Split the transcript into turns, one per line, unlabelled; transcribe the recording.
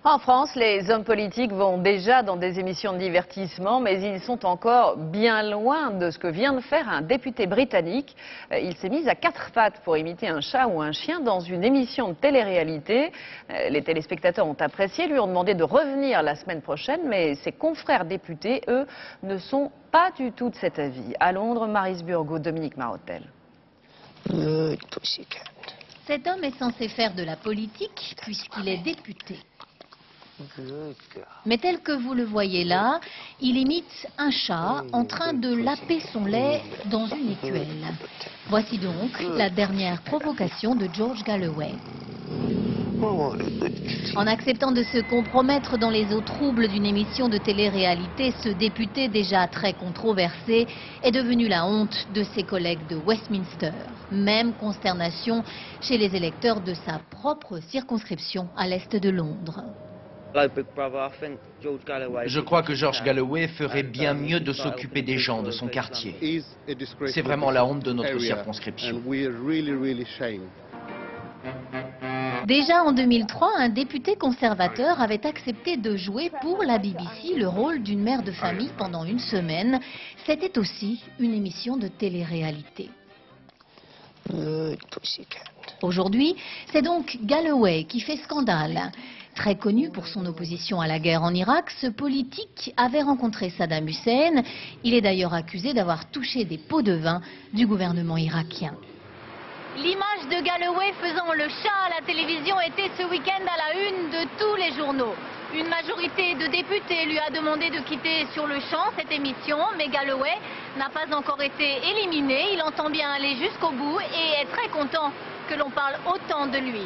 En France, les hommes politiques vont déjà dans des émissions de divertissement, mais ils sont encore bien loin de ce que vient de faire un député britannique. Il s'est mis à quatre pattes pour imiter un chat ou un chien dans une émission de télé-réalité. Les téléspectateurs ont apprécié, lui ont demandé de revenir la semaine prochaine, mais ses confrères députés, eux, ne sont pas du tout de cet avis. À Londres, Maryse Burgot, Dominique Marotel.
Cet homme est censé faire de la politique puisqu'il est député. Mais tel que vous le voyez là, il imite un chat en train de laper son lait dans une écuelle. Voici donc la dernière provocation de George Galloway. En acceptant de se compromettre dans les eaux troubles d'une émission de télé-réalité, ce député déjà très controversé est devenu la honte de ses collègues de Westminster. Même consternation chez les électeurs de sa propre circonscription à l'est de Londres.
Je crois que George Galloway ferait bien mieux de s'occuper des gens de son quartier. C'est vraiment la honte de notre circonscription.
Déjà en 2003, un député conservateur avait accepté de jouer pour la BBC le rôle d'une mère de famille pendant une semaine. C'était aussi une émission de télé-réalité. Aujourd'hui, c'est donc Galloway qui fait scandale. Très connu pour son opposition à la guerre en Irak, ce politique avait rencontré Saddam Hussein. Il est d'ailleurs accusé d'avoir touché des pots de vin du gouvernement irakien. L'image de Galloway faisant le chat à la télévision était ce week-end à la une de tous les journaux. Une majorité de députés lui a demandé de quitter sur le champ cette émission, mais Galloway n'a pas encore été éliminé. Il entend bien aller jusqu'au bout et est très content que l'on parle autant de lui.